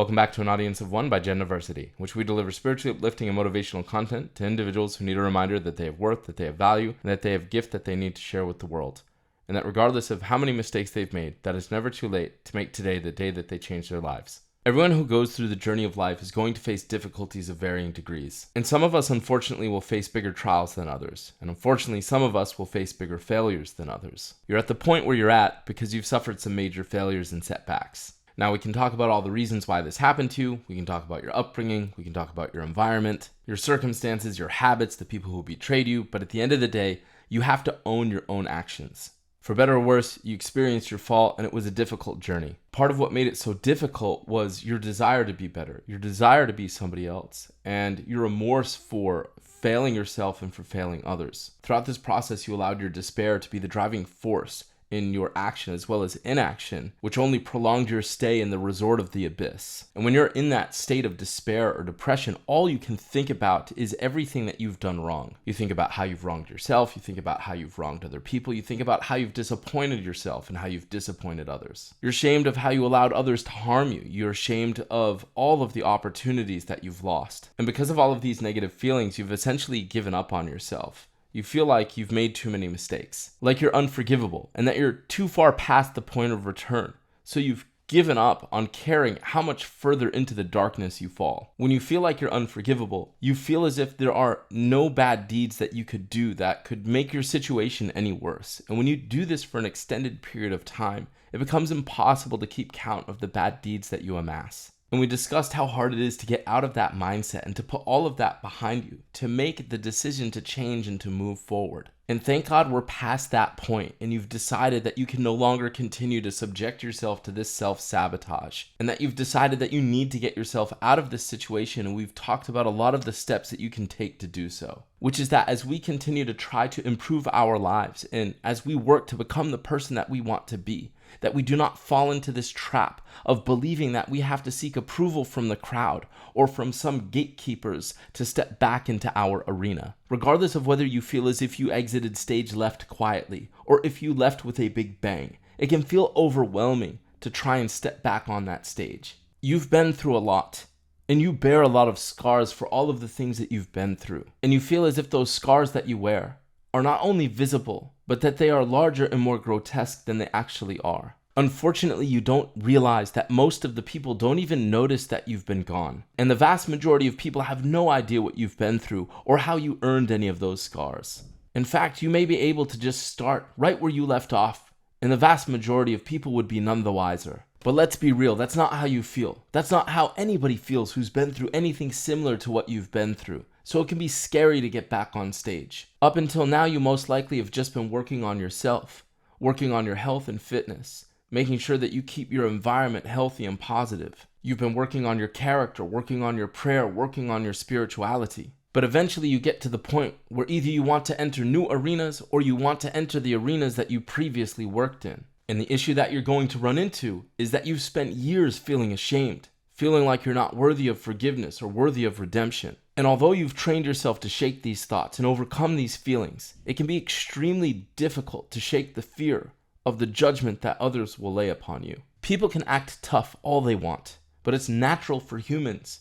Welcome back to An Audience of One by JannahVersity, in which we deliver spiritually uplifting and motivational content to individuals who need a reminder that they have worth, that they have value, and that they have gift that they need to share with the world. And that regardless of how many mistakes they've made, that it's never too late to make today the day that they change their lives. Everyone who goes through the journey of life is going to face difficulties of varying degrees. And some of us, unfortunately, will face bigger trials than others. And unfortunately, some of us will face bigger failures than others. You're at the point where you're at because you've suffered some major failures and setbacks. Now, we can talk about all the reasons why this happened to you. We can talk about your upbringing. We can talk about your environment, your circumstances, your habits, the people who betrayed you. But at the end of the day, you have to own your own actions. For better or worse, you experienced your fall and it was a difficult journey. Part of what made it so difficult was your desire to be better, your desire to be somebody else, and your remorse for failing yourself and for failing others. Throughout this process, you allowed your despair to be the driving force in your action as well as inaction, which only prolonged your stay in the resort of the abyss. And when you're in that state of despair or depression, all you can think about is everything that you've done wrong. You think about how you've wronged yourself, you think about how you've wronged other people, you think about how you've disappointed yourself and how you've disappointed others. You're ashamed of how you allowed others to harm you. You're ashamed of all of the opportunities that you've lost. And because of all of these negative feelings, you've essentially given up on yourself. You feel like you've made too many mistakes, like you're unforgivable, and that you're too far past the point of return. So you've given up on caring how much further into the darkness you fall. When you feel like you're unforgivable, you feel as if there are no bad deeds that you could do that could make your situation any worse. And when you do this for an extended period of time, it becomes impossible to keep count of the bad deeds that you amass. And we discussed how hard it is to get out of that mindset and to put all of that behind you, to make the decision to change and to move forward. And thank God we're past that point and you've decided that you can no longer continue to subject yourself to this self-sabotage and that you've decided that you need to get yourself out of this situation, and we've talked about a lot of the steps that you can take to do so. Which is that as we continue to try to improve our lives and as we work to become the person that we want to be, that we do not fall into this trap of believing that we have to seek approval from the crowd or from some gatekeepers to step back into our arena. Regardless of whether you feel as if you exited stage left quietly or if you left with a big bang, it can feel overwhelming to try and step back on that stage. You've been through a lot, and you bear a lot of scars for all of the things that you've been through. And you feel as if those scars that you wear are not only visible, but that they are larger and more grotesque than they actually are. Unfortunately, you don't realize that most of the people don't even notice that you've been gone. And the vast majority of people have no idea what you've been through or how you earned any of those scars. In fact, you may be able to just start right where you left off, and the vast majority of people would be none the wiser. But let's be real, that's not how you feel. That's not how anybody feels who's been through anything similar to what you've been through. So it can be scary to get back on stage. Up until now, you most likely have just been working on yourself, working on your health and fitness, making sure that you keep your environment healthy and positive. You've been working on your character, working on your prayer, working on your spirituality. But eventually you get to the point where either you want to enter new arenas or you want to enter the arenas that you previously worked in. And the issue that you're going to run into is that you've spent years feeling ashamed, feeling like you're not worthy of forgiveness or worthy of redemption. And although you've trained yourself to shake these thoughts and overcome these feelings, it can be extremely difficult to shake the fear of the judgment that others will lay upon you. People can act tough all they want, but it's natural for humans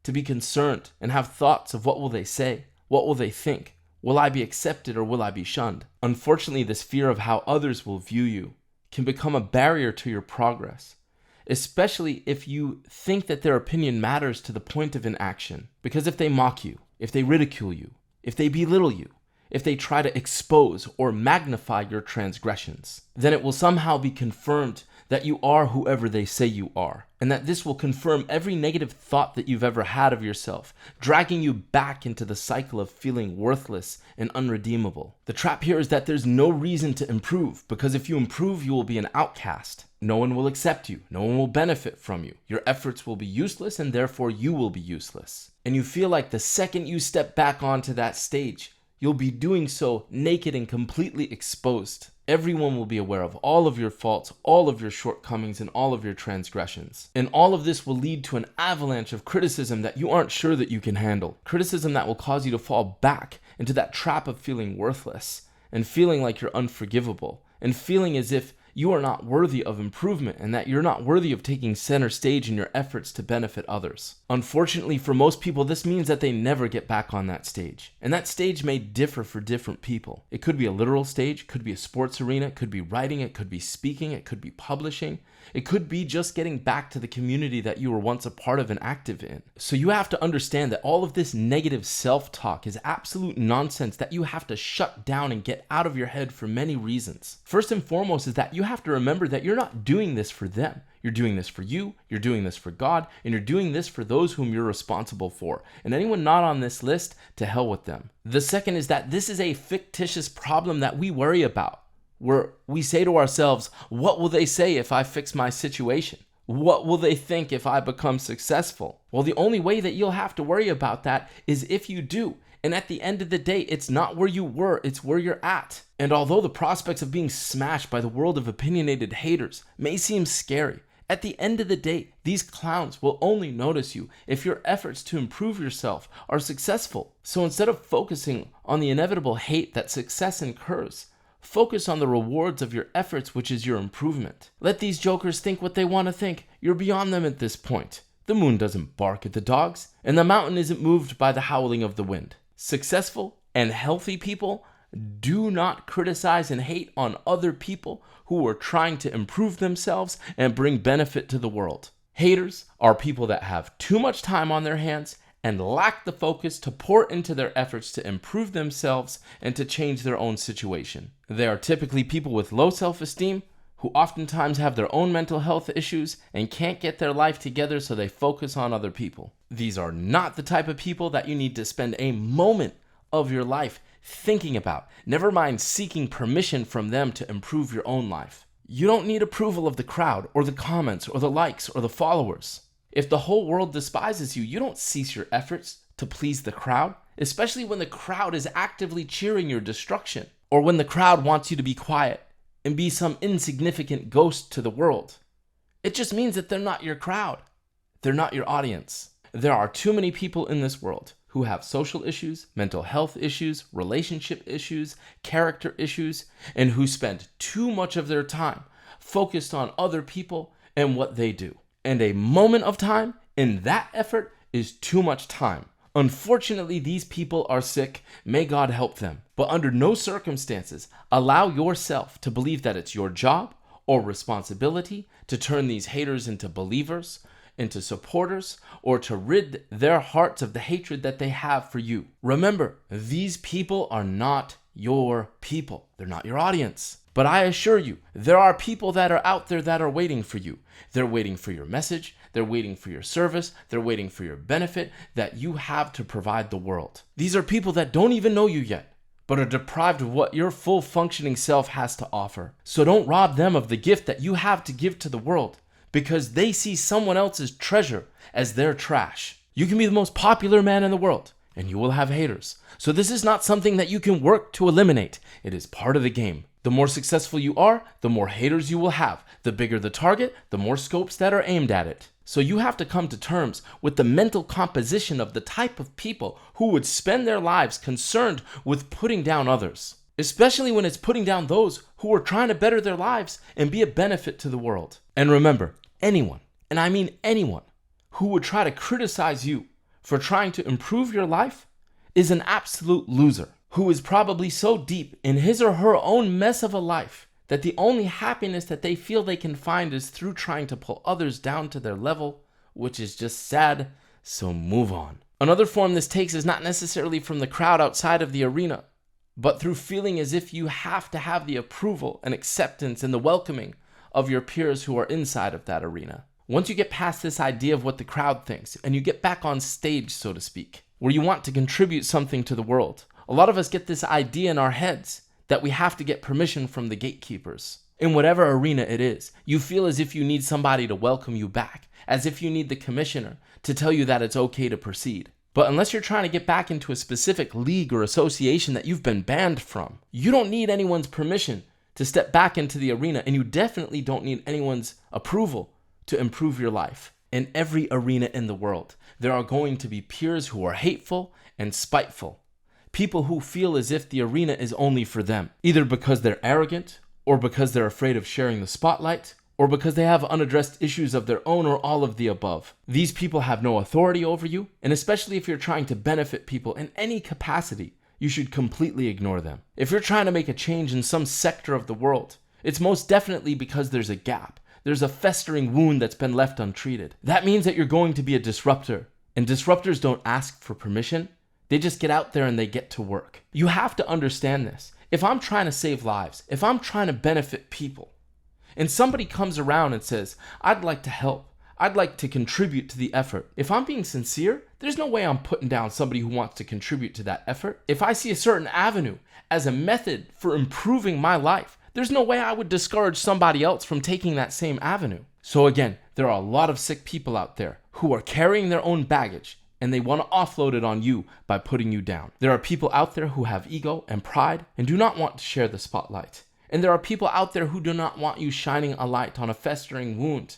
to be concerned and have thoughts of what will they say, what will they think, will I be accepted or will I be shunned? Unfortunately, this fear of how others will view you can become a barrier to your progress, especially if you think that their opinion matters to the point of inaction. Because if they mock you, if they ridicule you, if they belittle you, if they try to expose or magnify your transgressions, then it will somehow be confirmed that you are whoever they say you are, and that this will confirm every negative thought that you've ever had of yourself, dragging you back into the cycle of feeling worthless and unredeemable. The trap here is that there's no reason to improve, because if you improve, you will be an outcast. No one will accept you. No one will benefit from you. Your efforts will be useless, and therefore you will be useless. And you feel like the second you step back onto that stage, you'll be doing so naked and completely exposed. Everyone will be aware of all of your faults, all of your shortcomings, and all of your transgressions. And all of this will lead to an avalanche of criticism that you aren't sure that you can handle. Criticism that will cause you to fall back into that trap of feeling worthless and feeling like you're unforgivable and feeling as if you are not worthy of improvement and that you're not worthy of taking center stage in your efforts to benefit others. Unfortunately, for most people, this means that they never get back on that stage. And that stage may differ for different people. It could be a literal stage, could be a sports arena, it could be writing, it could be speaking, it could be publishing. It could be just getting back to the community that you were once a part of and active in. So you have to understand that all of this negative self-talk is absolute nonsense that you have to shut down and get out of your head for many reasons. First and foremost is that you have to remember that you're not doing this for them. You're doing this for you, you're doing this for God, and you're doing this for those whom you're responsible for. And anyone not on this list, to hell with them. The second is that this is a fictitious problem that we worry about, where we say to ourselves, what will they say if I fix my situation? What will they think if I become successful? Well, the only way that you'll have to worry about that is if you do. And at the end of the day, it's not where you were, it's where you're at. And although the prospects of being smashed by the world of opinionated haters may seem scary, at the end of the day, these clowns will only notice you if your efforts to improve yourself are successful. So instead of focusing on the inevitable hate that success incurs, focus on the rewards of your efforts, which is your improvement. Let these jokers think what they want to think. You're beyond them at this point. The moon doesn't bark at the dogs, and the mountain isn't moved by the howling of the wind. Successful and healthy people do not criticize and hate on other people who are trying to improve themselves and bring benefit to the world. Haters are people that have too much time on their hands and lack the focus to pour into their efforts to improve themselves and to change their own situation. They are typically people with low self-esteem who oftentimes have their own mental health issues and can't get their life together, so they focus on other people. These are not the type of people that you need to spend a moment of your life thinking about, never mind seeking permission from them to improve your own life. You don't need approval of the crowd or the comments or the likes or the followers. If the whole world despises you, you don't cease your efforts to please the crowd, especially when the crowd is actively cheering your destruction, or when the crowd wants you to be quiet and be some insignificant ghost to the world. It just means that they're not your crowd. They're not your audience. There are too many people in this world who have social issues, mental health issues, relationship issues, character issues, and who spend too much of their time focused on other people and what they do. And a moment of time in that effort is too much time. Unfortunately, these people are sick. May God help them. But under no circumstances, allow yourself to believe that it's your job or responsibility to turn these haters into believers, into supporters, or to rid their hearts of the hatred that they have for you. Remember, these people are not your people. They're not your audience. But I assure you, there are people that are out there that are waiting for you. They're waiting for your message. They're waiting for your service. They're waiting for your benefit that you have to provide the world. These are people that don't even know you yet, but are deprived of what your full functioning self has to offer. So don't rob them of the gift that you have to give to the world, because they see someone else's treasure as their trash. You can be the most popular man in the world, and you will have haters. So this is not something that you can work to eliminate. It is part of the game. The more successful you are, the more haters you will have. The bigger the target, the more scopes that are aimed at it. So you have to come to terms with the mental composition of the type of people who would spend their lives concerned with putting down others, especially when it's putting down those who are trying to better their lives and be a benefit to the world. And remember, anyone, and I mean anyone, who would try to criticize you for trying to improve your life is an absolute loser, who is probably so deep in his or her own mess of a life that the only happiness that they feel they can find is through trying to pull others down to their level, which is just sad, so move on. Another form this takes is not necessarily from the crowd outside of the arena, but through feeling as if you have to have the approval and acceptance and the welcoming of your peers who are inside of that arena. Once you get past this idea of what the crowd thinks, and you get back on stage, so to speak, where you want to contribute something to the world, a lot of us get this idea in our heads that we have to get permission from the gatekeepers. In whatever arena it is, you feel as if you need somebody to welcome you back, as if you need the commissioner to tell you that it's okay to proceed. But unless you're trying to get back into a specific league or association that you've been banned from, you don't need anyone's permission to step back into the arena, and you definitely don't need anyone's approval to improve your life. In every arena in the world, there are going to be peers who are hateful and spiteful. People who feel as if the arena is only for them, either because they're arrogant or because they're afraid of sharing the spotlight, or because they have unaddressed issues of their own, or all of the above. These people have no authority over you, and especially if you're trying to benefit people in any capacity, you should completely ignore them. If you're trying to make a change in some sector of the world, it's most definitely because there's a gap. There's a festering wound that's been left untreated. That means that you're going to be a disruptor, and disruptors don't ask for permission. They just get out there and they get to work. You have to understand this. If I'm trying to save lives, if I'm trying to benefit people, and somebody comes around and says, I'd like to help, I'd like to contribute to the effort. If I'm being sincere, there's no way I'm putting down somebody who wants to contribute to that effort. If I see a certain avenue as a method for improving my life, there's no way I would discourage somebody else from taking that same avenue. So again, there are a lot of sick people out there who are carrying their own baggage, and they want to offload it on you by putting you down. There are people out there who have ego and pride and do not want to share the spotlight. And there are people out there who do not want you shining a light on a festering wound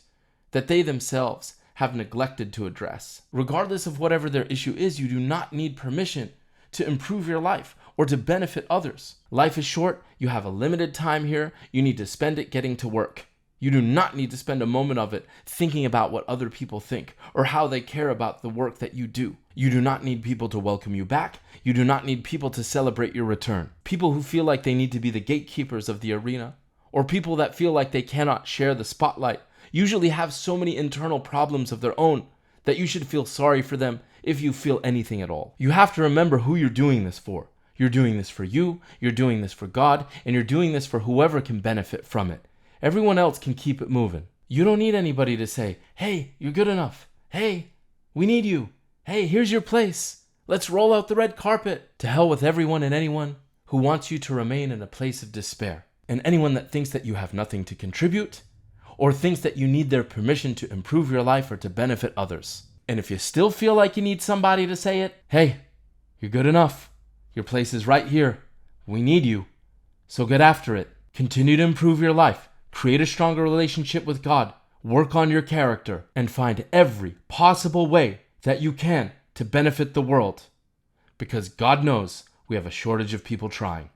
that they themselves have neglected to address. Regardless of whatever their issue is, you do not need permission to improve your life or to benefit others. Life is short. You have a limited time here. You need to spend it getting to work. You do not need to spend a moment of it thinking about what other people think or how they care about the work that you do. You do not need people to welcome you back. You do not need people to celebrate your return. People who feel like they need to be the gatekeepers of the arena, or people that feel like they cannot share the spotlight, usually have so many internal problems of their own that you should feel sorry for them if you feel anything at all. You have to remember who you're doing this for. You're doing this for you, you're doing this for God, and you're doing this for whoever can benefit from it. Everyone else can keep it moving. You don't need anybody to say, hey, you're good enough. Hey, we need you. Hey, here's your place. Let's roll out the red carpet. To hell with everyone and anyone who wants you to remain in a place of despair. And anyone that thinks that you have nothing to contribute, or thinks that you need their permission to improve your life or to benefit others. And if you still feel like you need somebody to say it, hey, you're good enough. Your place is right here. We need you. So get after it. Continue to improve your life. Create a stronger relationship with God. Work on your character and find every possible way that you can to benefit the world. Because God knows we have a shortage of people trying.